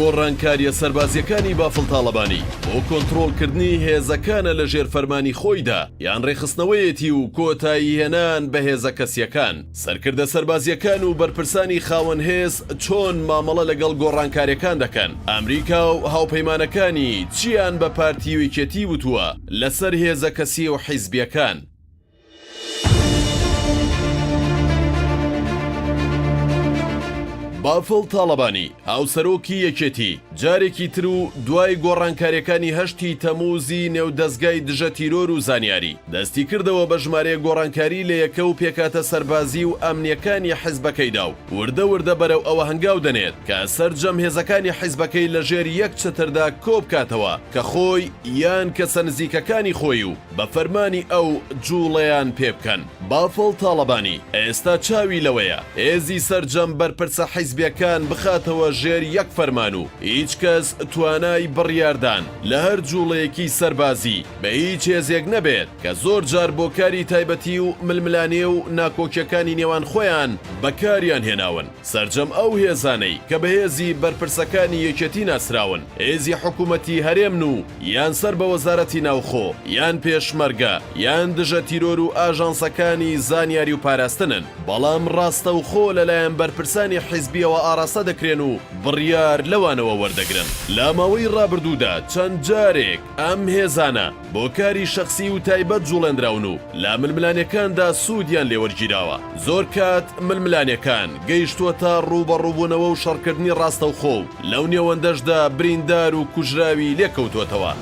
گۆڕانکاریە سەربازیەکانی بافڵ تاڵەبانی بۆ کۆنتڕۆڵکردنی هێزەکانە لە ژێر فەرمانی خۆیدا یان ڕێخستنەوەیەتی و کۆتایی هێنان بە هێزە کەسیەکان سەرکردە سەربازیەکان و بەرپرسانی خاوەن هێز چۆن مامەڵە لەگەڵ گۆڕانکاریەکان دەکەن ئەمریکا و هاوپەیمانەکانی چیان بە پارتی ویکێتی وتووە لەسەر هێزە کەسی و حیزبیەکان بافڵ تاڵەبانی هاوسەرۆکی یەکێتی جارێکی تر و دوای گۆڕانکاریەکانی هەشتی تەموزی نێودەستگای دژە تیرۆر و زانیاری دەستی کردەوە بە ژمارەیە گۆڕانکاری لە یەکە و پێکاتە سەربازی و ئەمنیەکانی حیزبەکەیدا و وردە بەرەو ئەوە هەنگاو دەنێت کە سەرجەم هێزەکانی حیزبەکەی لە ژێر یەک چتردا کۆبکاتەوە کە خۆی یان کەسە نزیکەکانی خۆی و بە فەرمانی ئەو جوڵەیان پێ بکەن بافڵ تاڵەبانی ئێستا چاوی لەوەیە هێزی سەرجەم بەرپرسە حیزبیەکان بخاتەوە ژێر یەک فەرمان و هیچ کەس توانای بڕیاردان لە هەر جوڵەیەکی سەربازی بە هیچ هێزێک نەبێت کە زۆر جار بۆ کاری تایبەتی و ململانێ و ناکۆکیەکانی نێوان خۆیان بەکاریان هێناون سەرجەم ئەو هێزانەی کە بە هێزی بەرپرسەکانی یەکێتی ناسراون هێزی حکوومەتی هەرێمن و یان سەر بە وەزارەتی ناوخۆ یان پێشمەرگە یان دژە تیرۆر و ئاژانسەکانی زانیاری و پاراستنن بەڵام ڕاستە و خۆ لەلایەن بەرپرسانی حیزبیەوە ئاراستە دەکرێن و بڕیار لەوانەوە وەردەگرن لە ماوەی ڕابردوودا چەند جارێک ئەم هێزانە بۆ کاری شەخسی و تایبەت جوڵێنراون و لە ململانەکاندا سوودیان لێوەرگیراوە زۆر کات ململانەکان گەیشتووە تا ڕوبەڕووبوونەوە و شەڕکردنی ڕاستەوخۆ و لەو نێوەندەشدا بریندار و کوژراوی لێکەوتوەتەوە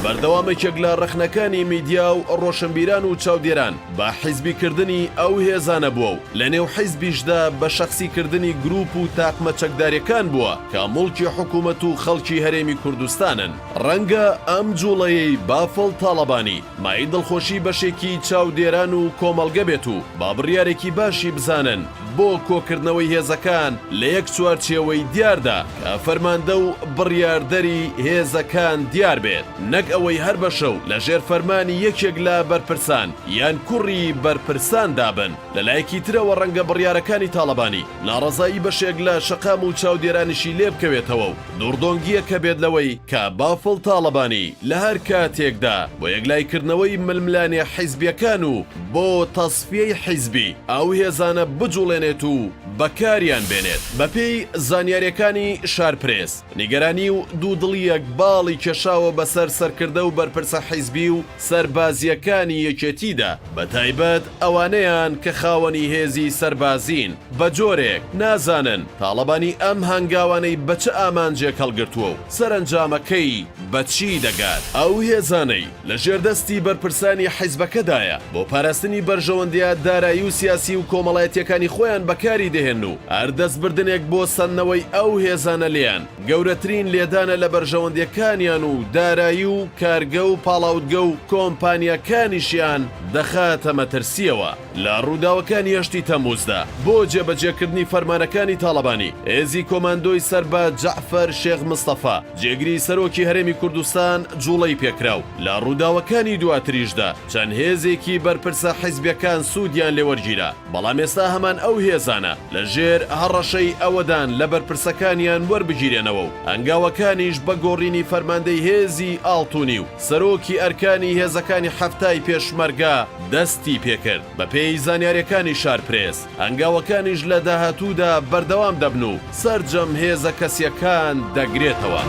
بەردەوامێکێک لە ڕەخنەکانی میدیا و ڕۆشنبیران و چاودێران بە حیزبیکردنی ئەو هێزانە بووە و لە نێو حیزبیشدا بە شەخسیکردنی گروپ و تاقمە چەکدارەکان بووە کە موڵکی حکوومەت و خەڵکی هەرێمی کوردستانن ڕەنگە ئەم جوڵەیەی بافڵ تاڵەبانی مای دڵخۆشی بەشێکی چاودێران و کۆمەڵگە بێت و با بڕیارێکی باشی بزانن بۆ کۆکردنەوەی هێزەکان لە یەک چوارچێوەی دیاردا کە فەرماندە و بڕیاردەری هێزەکان دیار بێت نەک ئەوەی هەر بەشەو لە ژێر فەرمانی یەکێک لە بەرپرسان یان کوڕی بەرپرسان دابن لەلایەکی ترەوە ڕەنگە بڕیارەکانی تاڵەبانی ناڕەزایی بەشێک لە شەقام و چاودێرانیشی لێ بکەوێتەوە و دوڕدۆنگیە کە بێت لەوەی کە بافڵ تاڵەبانی لە هەر کاتێکدا بۆ یەکلایکردنەوەی ململانێ حیزبیەکان و بۆ تەسفیەی حیزبی ئەو هێزانە بجوڵێنێت و بەکاریان بێنێت بەپێی زانیاریەکانی شارپرێس نیگەرانی و دوودڵیەک باڵی کێشاوە بەسەر سەرکردە و بەرپرسە حیزبی و سەربازیەکانی یەکێتیدا بە تایبەت ئەوانەیان کە خاوەنی هێزی سەربازین بە جۆرێک نازانن تاڵەبانی ئەم هەنگاوانەی بە چه ئامانجێک هەڵگرتووە و سەرنجامەکەی بەچی دەگات ئەو هێزانەی لە ژێردەستی بەرپرسانی حیزبەکەدایە بۆ پاراستنی بەرژەوەندیە دارایی و سیاسی و کۆمەڵایەتیەکانی خۆیان بەکاری دەهێن و هەردەستبردنێک بۆ سەنەوەی ئەو هێزانە لیان گەورەترین لێدانە لە بەرژەوەندیەکانیان و دارایی و کارگە و پاڵاوتگە و کۆمپانیەکانیشیان دەخاتە مەترسیەوە لە ڕووداوەکانی هەشتی تەموزدا بۆ جێبەجێکردنی فەرمانەکانی تاڵەبانی هێزی کۆماندۆی سەربا جەعفەر شێخ مستەفا جێگری سەرۆکی هەرێمی کوردستان جوڵەی پێکراو لە ڕووداوەکانی دواتریشدا چەند هێزێکی بەرپرسە حیزبیەکان سوودیان لێوەرگیرا بەڵام ئێستا هەمان ئەو هێزانە لە ژێر هەڕەشەی ئەوەدان لە بەرپرسەکانیان وەربگیرێنەوە و هەنگاوەکانیش بە گۆڕینی فەرماندەی هێزی ئاڵتونی و سەرۆکی ئەرکانی هێزەکانی هەفتای پێشمەرگا دەستی پێکرد بە پێی زانیاریەکانی شارپرێس هەنگاوەکانیش لە داهاتوودا بەردەوام دەبن و سەرجەم هێزە کەسیەکان دەگرێتەوە.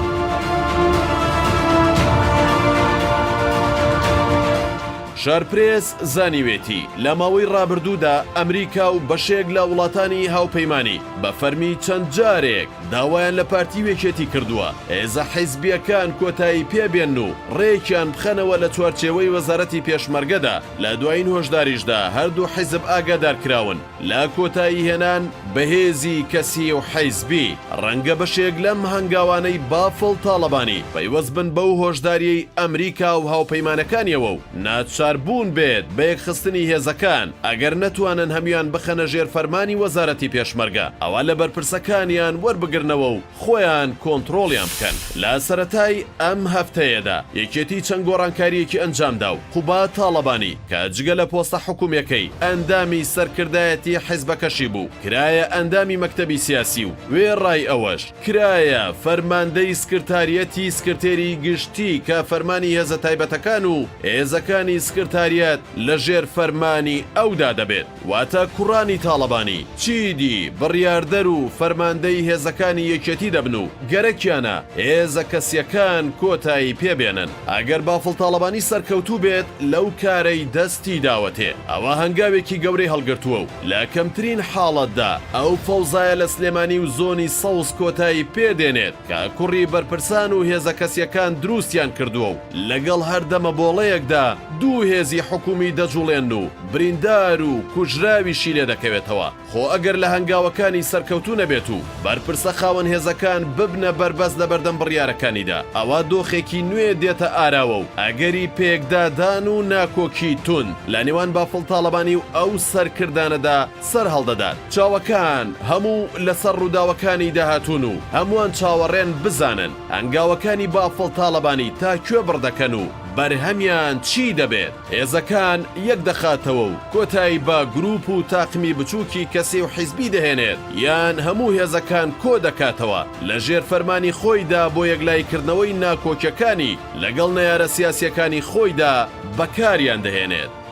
شارپرێس زانیوێتی لە ماوەی ڕابردوودا ئەمریکا و بەشێک لە وڵاتانی هاوپەیمانی بە فەرمی چەند جارێک داوایان لە پارتی وێکێتی کردووە هێزە حیزبیەکان کۆتایی پێبێن و ڕێکیان بخەنەوە لە چوارچێوەی وەزارەتی پێشمەرگەدا لە دوایین هۆشداریشدا هەردوو حیزب ئاگادارکراون لە کۆتایی هێنان بەهێزی کەسی و حیزبی ڕەنگە بەشێک لەم هەنگاوانەی بافڵ تاڵەبانی پەیوەست بن بەو هۆشداریەی ئەمریکا و هاوپەیمانەکانیەوە و ناچار بڕیاربوون بێت بە یەکخستنی هێزەکان ئەگەر نەتوانن هەمویان بخەنە ژێر فەرمانی وەزارەتی پێشمەرگە ئەوە لە بەرپرسەکانیان وەربگرنەوە و خۆیان کۆنتڕۆڵیان بکەن. لە سەرەتای ئەم هەفتەیەدا یەکێتی چەند گۆڕانکاریەکی ئەنجامدا و قوبا تاڵەبانی کە جگە لە پۆستە حکوومەکەی ئەندامی سەرکردایەتی حیزبەکەشی بوو کرایە ئەندامی مەکتەبی سیاسی و وێڕای ئەوەش کرایە فەرماندەی سکرتاریەتی سکرتێری گشتی کە فەرمانی هێزە تایبەتەکان و هێزەکانی سکرتاریەت لە ژێر فەرمانی ئەودا دەبێت. واتە کوڕانی تاڵەبانی چیدی بڕیاردەر و فەرماندەی هێزەکانی یەکێتی دەبن و گەرەکیانە هێزە کەسیەکان کۆتایی پێبێنن. ئەگەر بافڵ تاڵەبانی سەرکەوتوو بێت لەو کارەی دەستی داوەتێ ئەوە هەنگاوێکی گەورەی هەڵگرتووە و لە کەمترین حاڵەتدا ئەو فەوزایە لە سلێمانی و زۆنی سەوز کۆتایی پێدێنێت کە کوڕی بەرپرسان و هێزە کەسیەکان دروستیان کردووە و لەگەڵ هەردەمە بۆڵەیەکدا دوو هێزی حکومی دەجوڵێن و بریندار و کوژراویشی لێ دەکەوێتەوە. خۆ ئەگەر لە هەنگاوەکانی سەرکەوتوو نەبێت و بەرپرسە خاوەن هێزەکان ببنە بەربەست لە بەردەم بڕیارەکانیدا ئەوە دۆخێکی نوێ دێتە ئاراوە و ئەگەری پێکدادان و ناکۆکی تون لە نێوان بافڵ تاڵەبانی و ئەو سەرکردانەدا سەر هەڵدەدات. چاوەکان هەموو لەسەر ڕووداوەکانی داهاتوون و هەمووان چاوەڕێن بزانن هەنگاوەکانی بافڵ تاڵەبانی تا کوێ بڕدەکەن و بەرهەمیان چی دەبێت. هێزەکان یەک دەخاتەوە و کۆتایی بە گروپ و تاقمی بچووکی کەسێ و حیزبی دەهێنێت یان هەموو هێزەکان کۆ دەکاتەوە لە ژێر فەرمانی خۆیدا بۆ یەکلایکردنەوەی ناکۆکیەکانی لەگەڵ نەیارە سیاسیەکانی خۆیدا بەکاریان دەهێنێت.